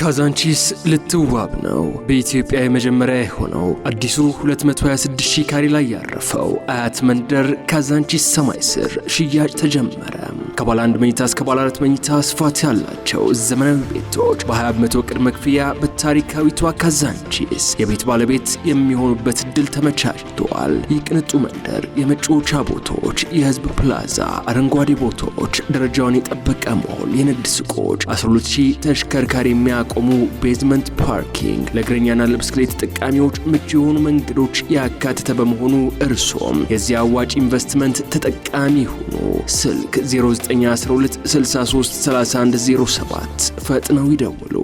ካዛንቺስ ልትዋብ ነው። በኢትዮጵያ የመጀመሪያ የሆነው አዲሱ 226 ሺህ ካሬ ላይ ያረፈው አያት መንደር ካዛንቺስ ሰማይ ስር ሽያጭ ተጀመረ። ከባለ 1 መኝታ እስከ ባለ 4 መኝታ ስፋት ያላቸው ዘመናዊ ቤቶች በ20 በመቶ ቅድመ ክፍያ በታሪካዊቷ ካዛንቺስ የቤት ባለቤት የሚሆኑበት እድል ተመቻችቷል። የቅንጡ መንደር የመጫወቻ ቦታዎች፣ የህዝብ ፕላዛ፣ አረንጓዴ ቦታዎች፣ ደረጃውን የጠበቀ ሞል፣ የንግድ ሱቆች፣ 12000 ተሽከርካሪ የሚያቆሙ ቤዝመንት ፓርኪንግ፣ ለእግረኛና ለብስክሌት ተጠቃሚዎች ምቹ የሆኑ መንገዶች ያካተተ በመሆኑ እርሶም የዚህ አዋጭ ኢንቨስትመንት ተጠቃሚ ሁኑ። ስልክ 0912633107 ፈጥነው ይደውሉ።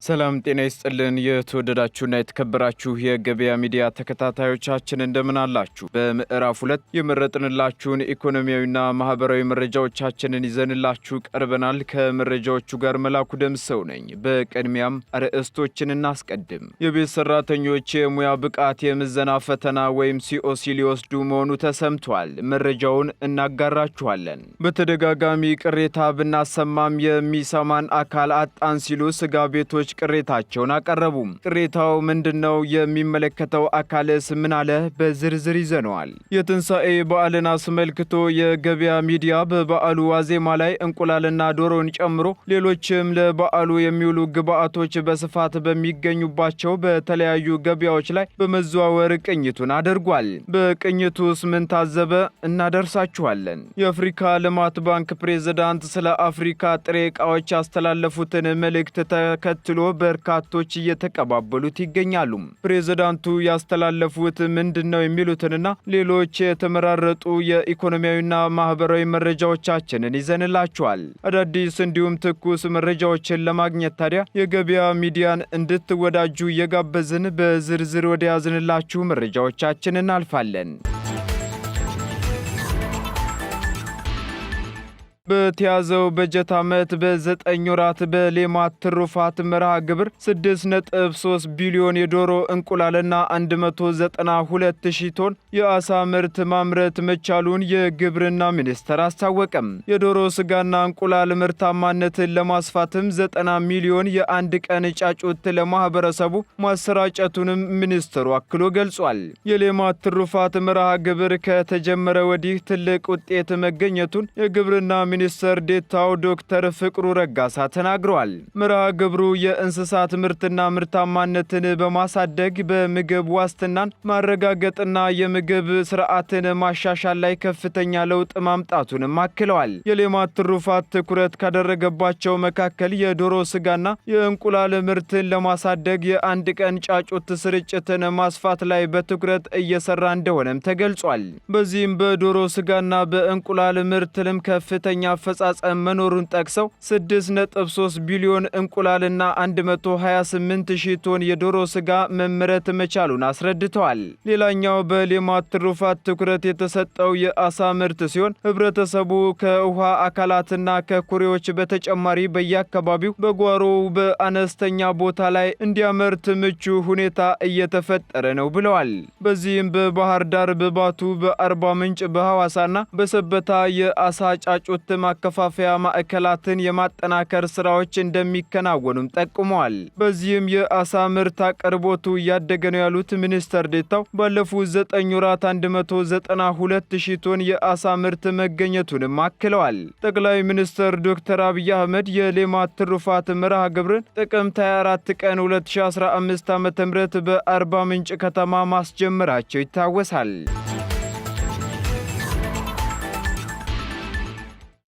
ሰላም ጤና ይስጥልን። የተወደዳችሁና የተከበራችሁ የገበያ ሚዲያ ተከታታዮቻችን እንደምን አላችሁ? በምዕራፍ 2 የመረጥንላችሁን ኢኮኖሚያዊና ማህበራዊ መረጃዎቻችንን ይዘንላችሁ ቀርበናል። ከመረጃዎቹ ጋር መላኩ ደምሰው ነኝ። በቅድሚያም አርዕስቶችን እናስቀድም። የቤት ሰራተኞች የሙያ ብቃት የምዘና ፈተና ወይም ሲኦሲ ሊወስዱ መሆኑ ተሰምቷል። መረጃውን እናጋራችኋለን። በተደጋጋሚ ቅሬታ ብናሰማም የሚሰማን አካል አጣን ሲሉ ስጋ ቤቶች ቅሬታቸውን አቀረቡ። ቅሬታው ምንድነው? የሚመለከተው አካልስ ምን አለ? በዝርዝር ይዘነዋል። የትንሣኤ በዓልን አስመልክቶ የገበያ ሚዲያ በበዓሉ ዋዜማ ላይ እንቁላልና ዶሮን ጨምሮ ሌሎችም ለበዓሉ የሚውሉ ግብአቶች በስፋት በሚገኙባቸው በተለያዩ ገበያዎች ላይ በመዘዋወር ቅኝቱን አድርጓል። በቅኝቱስ ምን ታዘበ? እናደርሳችኋለን። የአፍሪካ ልማት ባንክ ፕሬዝዳንት ስለ አፍሪካ ጥሬ ዕቃዎች ያስተላለፉትን መልእክት ተከትሎ በርካቶች እየተቀባበሉት ይገኛሉ። ፕሬዝዳንቱ ያስተላለፉት ምንድነው የሚሉትንና ሌሎች የተመራረጡ የኢኮኖሚያዊና ማህበራዊ መረጃዎቻችንን ይዘንላችኋል። አዳዲስ እንዲሁም ትኩስ መረጃዎችን ለማግኘት ታዲያ የገበያ ሚዲያን እንድትወዳጁ እየጋበዝን በዝርዝር ወደ ያዝንላችሁ መረጃዎቻችን እናልፋለን። በተያዘው በጀት ዓመት በ9 ወራት በሌማት ትሩፋት መርሃ ግብር 6.3 ቢሊዮን የዶሮ እንቁላልና 192,000 ቶን የአሳ ምርት ማምረት መቻሉን የግብርና ሚኒስቴር አስታወቀም። የዶሮ ስጋና እንቁላል ምርታማነትን ለማስፋትም 90 ሚሊዮን የአንድ ቀን ጫጩት ለማህበረሰቡ ማሰራጨቱንም ሚኒስትሩ አክሎ ገልጿል። የሌማት ትሩፋት መርሃ ግብር ከተጀመረ ወዲህ ትልቅ ውጤት መገኘቱን የግብርና ሚኒስትር ዴታው ዶክተር ፍቅሩ ረጋሳ ተናግረዋል። መርሃ ግብሩ የእንስሳት ምርትና ምርታማነትን በማሳደግ በምግብ ዋስትናን ማረጋገጥና የምግብ ስርዓትን ማሻሻል ላይ ከፍተኛ ለውጥ ማምጣቱንም አክለዋል። የሌማት ትሩፋት ትኩረት ካደረገባቸው መካከል የዶሮ ስጋና የእንቁላል ምርትን ለማሳደግ የአንድ ቀን ጫጩት ስርጭትን ማስፋት ላይ በትኩረት እየሰራ እንደሆነም ተገልጿል። በዚህም በዶሮ ስጋና በእንቁላል ምርትንም ከፍተኛ አፈጻጸም መኖሩን ጠቅሰው 6.3 ቢሊዮን እንቁላልና 128,000 ቶን የዶሮ ስጋ መመረት መቻሉን አስረድተዋል። ሌላኛው በሌማት ትሩፋት ትኩረት የተሰጠው የአሳ ምርት ሲሆን ህብረተሰቡ ከውሃ አካላትና ከኩሬዎች በተጨማሪ በየአካባቢው በጓሮው በአነስተኛ ቦታ ላይ እንዲያመርት ምቹ ሁኔታ እየተፈጠረ ነው ብለዋል። በዚህም በባህር ዳር፣ በባቱ፣ በአርባ ምንጭ፣ በሐዋሳና በሰበታ የአሳ ጫጩት ማከፋፈያ ማዕከላትን የማጠናከር ስራዎች እንደሚከናወኑም ጠቁመዋል። በዚህም የአሳ ምርት አቅርቦቱ እያደገ ነው ያሉት ሚኒስትር ዴታው ባለፉት 9 ወራት 192,000 ቶን የአሳ ምርት መገኘቱንም አክለዋል። ጠቅላይ ሚኒስትር ዶክተር አብይ አህመድ የሌማት ትሩፋት መርሃ ግብርን ጥቅምት 24 ቀን 2015 ዓ.ም በአርባ ምንጭ ከተማ ማስጀመራቸው ይታወሳል።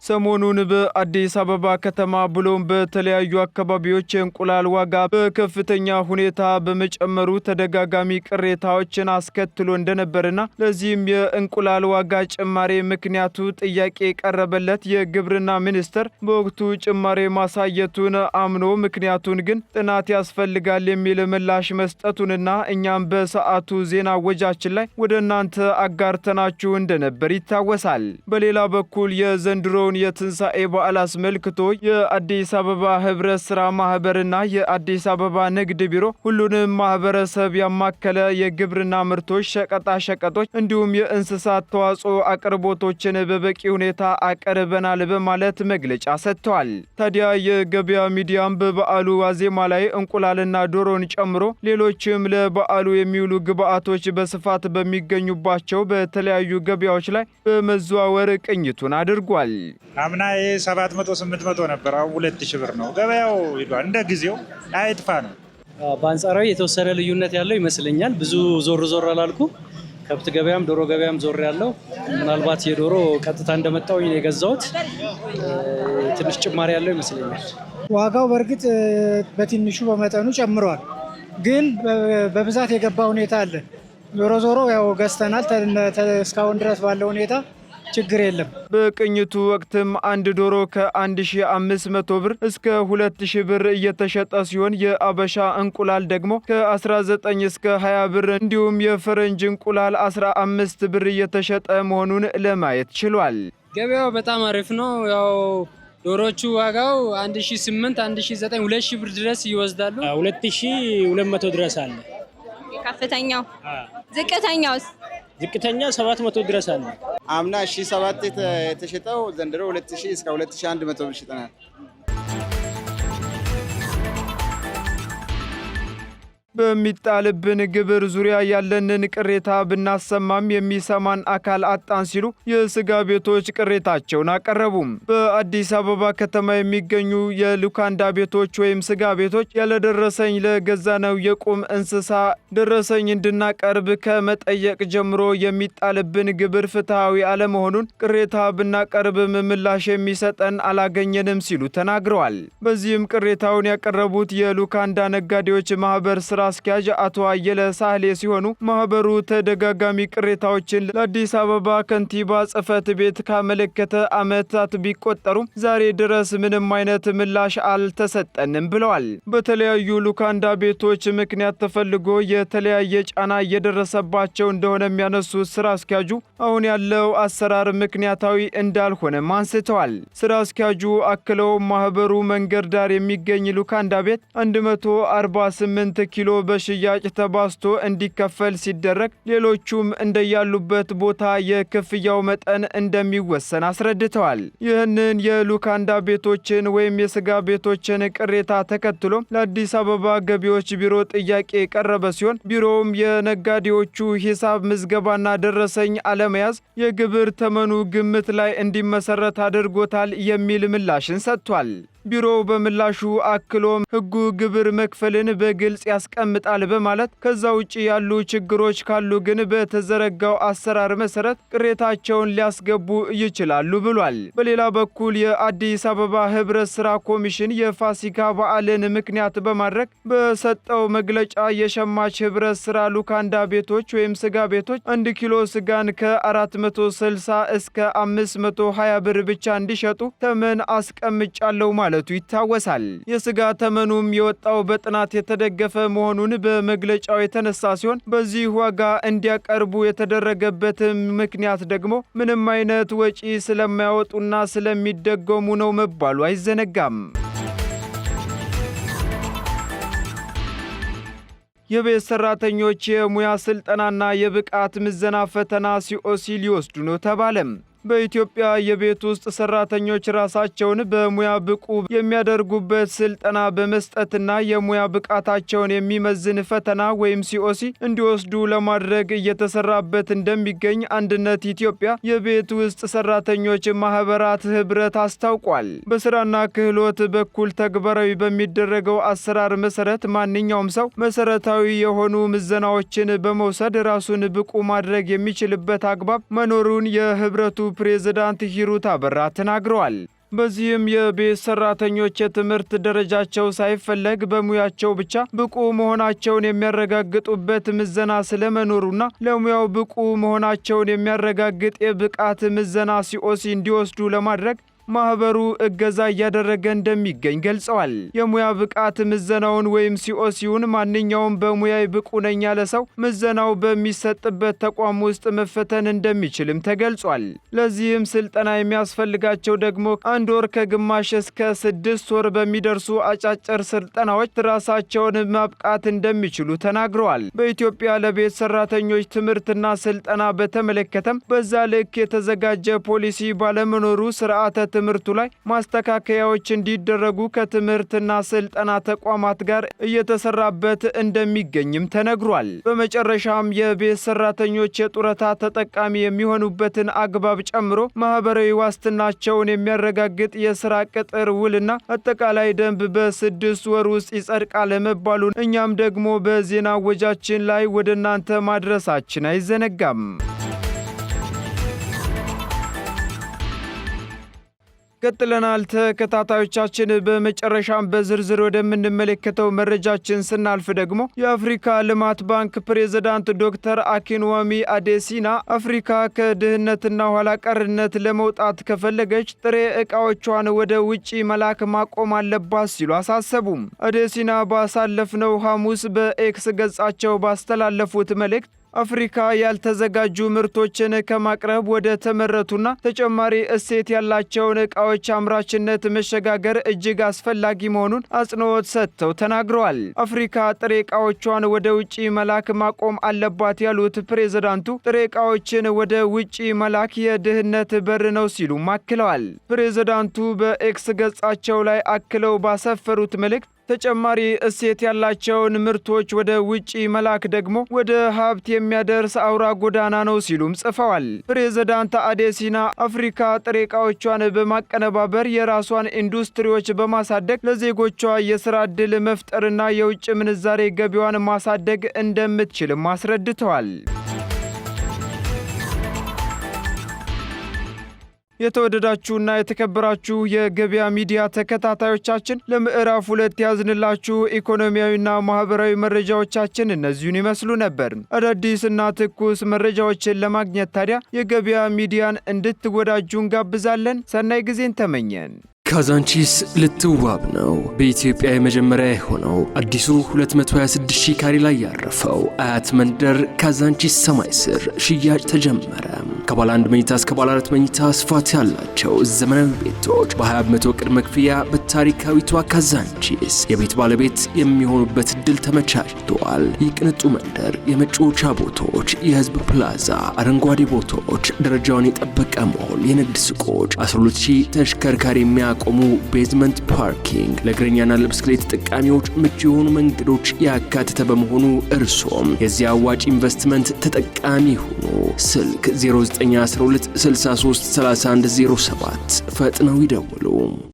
ሰሞኑን በአዲስ አበባ ከተማ ብሎም በተለያዩ አካባቢዎች የእንቁላል ዋጋ በከፍተኛ ሁኔታ በመጨመሩ ተደጋጋሚ ቅሬታዎችን አስከትሎ እንደነበርና ለዚህም የእንቁላል ዋጋ ጭማሬ ምክንያቱ ጥያቄ ቀረበለት የግብርና ሚኒስቴር በወቅቱ ጭማሬ ማሳየቱን አምኖ ምክንያቱን ግን ጥናት ያስፈልጋል የሚል ምላሽ መስጠቱንና እኛም በሰዓቱ ዜና ወጃችን ላይ ወደ እናንተ አጋርተናችሁ እንደነበር ይታወሳል። በሌላ በኩል የዘንድሮውን የትንሣኤ በዓል አስመልክቶ የአዲስ አበባ ህብረት ሥራ ማህበርና የአዲስ አበባ ንግድ ቢሮ ሁሉንም ማህበረሰብ ያማከለ የግብርና ምርቶች፣ ሸቀጣ ሸቀጦች እንዲሁም የእንስሳት ተዋጽኦ አቅርቦቶችን በበቂ ሁኔታ አቀርበናል በማለት መግለጫ ሰጥተዋል። ታዲያ የገበያ ሚዲያም በበዓሉ ዋዜማ ላይ እንቁላልና ዶሮን ጨምሮ ሌሎችም ለበዓሉ የሚውሉ ግብአቶች በስፋት በሚገኙባቸው በተለያዩ ገበያዎች ላይ በመዘዋወር ቅኝቱን አድርጓል። አምና 700-800 ነበር፣ አሁን 2000 ብር ነው። ገበያው ሄዷል። እንደ ጊዜው አይጥፋ ነው። በአንጻራዊ የተወሰነ ልዩነት ያለው ይመስለኛል። ብዙ ዞር አላልኩ። ከብት ገበያም ዶሮ ገበያም ዞር ያለው ምናልባት የዶሮ ቀጥታ እንደመጣው የገዛሁት ትንሽ ጭማሪ ያለው ይመስለኛል። ዋጋው በእርግጥ በትንሹ በመጠኑ ጨምሯል፣ ግን በብዛት የገባ ሁኔታ አለ። ዞሮ ያው ገዝተናል። እስካሁን ድረስ ባለው ሁኔታ ችግር የለም። በቅኝቱ ወቅትም አንድ ዶሮ ከ1500 ብር እስከ 2000 ብር እየተሸጠ ሲሆን የአበሻ እንቁላል ደግሞ ከ19 እስከ 20 ብር እንዲሁም የፈረንጅ እንቁላል 15 ብር እየተሸጠ መሆኑን ለማየት ችሏል። ገበያው በጣም አሪፍ ነው። ያው ዶሮቹ ዋጋው 1800፣ 1900፣ 2000 ብር ድረስ ይወስዳሉ። 2200 ድረስ አለ። ከፍተኛው ዝቅተኛውስ? ዝቅተኛ 700 ድረስ አለ። አምና 1700 የተሸጠው ዘንድሮ 2000 እስከ 2100 ብር ሽጠናል። በሚጣልብን ግብር ዙሪያ ያለንን ቅሬታ ብናሰማም የሚሰማን አካል አጣን ሲሉ የስጋ ቤቶች ቅሬታቸውን አቀረቡም። በአዲስ አበባ ከተማ የሚገኙ የሉካንዳ ቤቶች ወይም ስጋ ቤቶች ያለደረሰኝ ለገዛነው የቁም እንስሳ ደረሰኝ እንድናቀርብ ከመጠየቅ ጀምሮ የሚጣልብን ግብር ፍትሐዊ አለመሆኑን ቅሬታ ብናቀርብም ምላሽ የሚሰጠን አላገኘንም ሲሉ ተናግረዋል። በዚህም ቅሬታውን ያቀረቡት የሉካንዳ ነጋዴዎች ማህበር ስራ አስኪያጅ አቶ አየለ ሳህሌ ሲሆኑ ማህበሩ ተደጋጋሚ ቅሬታዎችን ለአዲስ አበባ ከንቲባ ጽሕፈት ቤት ካመለከተ ዓመታት ቢቆጠሩም ዛሬ ድረስ ምንም አይነት ምላሽ አልተሰጠንም ብለዋል። በተለያዩ ሉካንዳ ቤቶች ምክንያት ተፈልጎ የተለያየ ጫና እየደረሰባቸው እንደሆነ የሚያነሱት ስራ አስኪያጁ አሁን ያለው አሰራር ምክንያታዊ እንዳልሆነም አንስተዋል። ስራ አስኪያጁ አክለው ማህበሩ መንገድ ዳር የሚገኝ ሉካንዳ ቤት 148 ኪሎ በሽያጭ ተባዝቶ እንዲከፈል ሲደረግ ሌሎቹም እንደያሉበት ቦታ የክፍያው መጠን እንደሚወሰን አስረድተዋል። ይህንን የሉካንዳ ቤቶችን ወይም የስጋ ቤቶችን ቅሬታ ተከትሎ ለአዲስ አበባ ገቢዎች ቢሮ ጥያቄ የቀረበ ሲሆን ቢሮውም የነጋዴዎቹ ሂሳብ ምዝገባና ደረሰኝ አለመያዝ የግብር ተመኑ ግምት ላይ እንዲመሰረት አድርጎታል የሚል ምላሽን ሰጥቷል። ቢሮው በምላሹ አክሎም ሕጉ ግብር መክፈልን በግልጽ ያስቀምጣል በማለት ከዛ ውጪ ያሉ ችግሮች ካሉ ግን በተዘረጋው አሰራር መሰረት ቅሬታቸውን ሊያስገቡ ይችላሉ ብሏል። በሌላ በኩል የአዲስ አበባ ህብረት ሥራ ኮሚሽን የፋሲካ በዓልን ምክንያት በማድረግ በሰጠው መግለጫ የሸማች ህብረት ሥራ ሉካንዳ ቤቶች ወይም ስጋ ቤቶች 1 ኪሎ ስጋን ከ460 እስከ 520 ብር ብቻ እንዲሸጡ ተመን አስቀምጫለሁ ማለቱ ይታወሳል። የስጋ ተመኑም የወጣው በጥናት የተደገፈ መሆኑን በመግለጫው የተነሳ ሲሆን በዚህ ዋጋ እንዲያቀርቡ የተደረገበትም ምክንያት ደግሞ ምንም አይነት ወጪ ስለማያወጡና ስለሚደገሙ ነው መባሉ አይዘነጋም። የቤት ሰራተኞች የሙያ ስልጠናና የብቃት ምዘና ፈተና ሲኦሲ ሊወስዱ ነው ተባለም። በኢትዮጵያ የቤት ውስጥ ሰራተኞች ራሳቸውን በሙያ ብቁ የሚያደርጉበት ስልጠና በመስጠትና የሙያ ብቃታቸውን የሚመዝን ፈተና ወይም ሲኦሲ እንዲወስዱ ለማድረግ እየተሰራበት እንደሚገኝ አንድነት ኢትዮጵያ የቤት ውስጥ ሰራተኞች ማህበራት ህብረት አስታውቋል። በስራና ክህሎት በኩል ተግባራዊ በሚደረገው አሰራር መሰረት ማንኛውም ሰው መሰረታዊ የሆኑ ምዘናዎችን በመውሰድ ራሱን ብቁ ማድረግ የሚችልበት አግባብ መኖሩን የህብረቱ ፕሬዝዳንት ሂሩት አበራ ተናግረዋል። በዚህም የቤት ሰራተኞች የትምህርት ደረጃቸው ሳይፈለግ በሙያቸው ብቻ ብቁ መሆናቸውን የሚያረጋግጡበት ምዘና ስለመኖሩና ለሙያው ብቁ መሆናቸውን የሚያረጋግጥ የብቃት ምዘና ሲኦሲ እንዲወስዱ ለማድረግ ማህበሩ እገዛ እያደረገ እንደሚገኝ ገልጸዋል። የሙያ ብቃት ምዘናውን ወይም ሲኦሲውን ማንኛውም በሙያዊ ብቁ ነኝ ያለ ሰው ምዘናው በሚሰጥበት ተቋም ውስጥ መፈተን እንደሚችልም ተገልጿል። ለዚህም ስልጠና የሚያስፈልጋቸው ደግሞ 1 ወር ከግማሽ እስከ 6 ወር በሚደርሱ አጫጭር ስልጠናዎች ራሳቸውን ማብቃት እንደሚችሉ ተናግረዋል። በኢትዮጵያ ለቤት ሰራተኞች ትምህርትና ስልጠና በተመለከተም በዛ ልክ የተዘጋጀ ፖሊሲ ባለመኖሩ ስርዓተ ትምህርቱ ላይ ማስተካከያዎች እንዲደረጉ ከትምህርትና ስልጠና ተቋማት ጋር እየተሰራበት እንደሚገኝም ተነግሯል። በመጨረሻም የቤት ሰራተኞች የጡረታ ተጠቃሚ የሚሆኑበትን አግባብ ጨምሮ ማህበራዊ ዋስትናቸውን የሚያረጋግጥ የስራ ቅጥር ውልና አጠቃላይ ደንብ በ6 ወር ውስጥ ይጸድቃል መባሉን እኛም ደግሞ በዜና ወጃችን ላይ ወደ እናንተ ማድረሳችን አይዘነጋም። ቀጥለናል ተከታታዮቻችን። በመጨረሻም በዝርዝር ወደምንመለከተው መረጃችን ስናልፍ ደግሞ የአፍሪካ ልማት ባንክ ፕሬዝዳንት ዶክተር አኪንዋሚ አዴሲና አፍሪካ ከድህነትና ኋላ ቀርነት ለመውጣት ከፈለገች ጥሬ ዕቃዎቿን ወደ ውጪ መላክ ማቆም አለባት ሲሉ አሳሰቡም። አዴሲና ባሳለፍነው ሐሙስ በኤክስ ገጻቸው ባስተላለፉት መልእክት አፍሪካ ያልተዘጋጁ ምርቶችን ከማቅረብ ወደ ተመረቱና ተጨማሪ እሴት ያላቸውን ዕቃዎች አምራችነት መሸጋገር እጅግ አስፈላጊ መሆኑን አጽንኦት ሰጥተው ተናግረዋል። አፍሪካ ጥሬ ዕቃዎቿን ወደ ውጪ መላክ ማቆም አለባት ያሉት ፕሬዝዳንቱ ጥሬ ዕቃዎችን ወደ ውጪ መላክ የድህነት በር ነው ሲሉም አክለዋል። ፕሬዝዳንቱ በኤክስ ገጻቸው ላይ አክለው ባሰፈሩት መልእክት ተጨማሪ እሴት ያላቸውን ምርቶች ወደ ውጪ መላክ ደግሞ ወደ ሀብት የሚያደርስ አውራ ጎዳና ነው ሲሉም ጽፈዋል። ፕሬዝዳንት አዴሲና አፍሪካ ጥሬ ዕቃዎቿን በማቀነባበር የራሷን ኢንዱስትሪዎች በማሳደግ ለዜጎቿ የሥራ ዕድል መፍጠርና የውጭ ምንዛሬ ገቢዋን ማሳደግ እንደምትችልም አስረድተዋል። የተወደዳችሁና የተከበራችሁ የገበያ ሚዲያ ተከታታዮቻችን ለምዕራፍ 2 ያዝንላችሁ ኢኮኖሚያዊና ማህበራዊ መረጃዎቻችን እነዚህን ይመስሉ ነበር። አዳዲስና ትኩስ መረጃዎችን ለማግኘት ታዲያ የገበያ ሚዲያን እንድትወዳጁ እንጋብዛለን። ሰናይ ጊዜን ተመኘን። ካዛንቺስ ልትዋብ ነው። በኢትዮጵያ የመጀመሪያ የሆነው አዲሱ 226,000 ካሬ ላይ ያረፈው አያት መንደር ካዛንቺስ ሰማይ ስር ሽያጭ ተጀመረ። ከባለ 1 መኝታ እስከ ባለ 4 መኝታ ስፋት ያላቸው ዘመናዊ ቤቶች በ20 በመቶ ቅድመ ክፍያ በታሪካዊቷ ካዛንቺስ የቤት ባለቤት የሚሆኑበት እድል ተመቻችቷል። የቅንጡ መንደር የመጫወቻ ቦታዎች፣ የህዝብ ፕላዛ፣ አረንጓዴ ቦታዎች፣ ደረጃውን የጠበቀ ሞል፣ የንግድ ሱቆች፣ 12,000 ተሽከርካሪ የሚያቆሙ ቤዝመንት ፓርኪንግ፣ ለእግረኛና ለብስክሌት ተጠቃሚዎች ምቹ የሆኑ መንገዶች ያካተተ በመሆኑ እርሶም የዚህ አዋጭ ኢንቨስትመንት ተጠቃሚ ሆኑ። ስልክ 0912 63 3107 ፈጥነው ይደውሉ።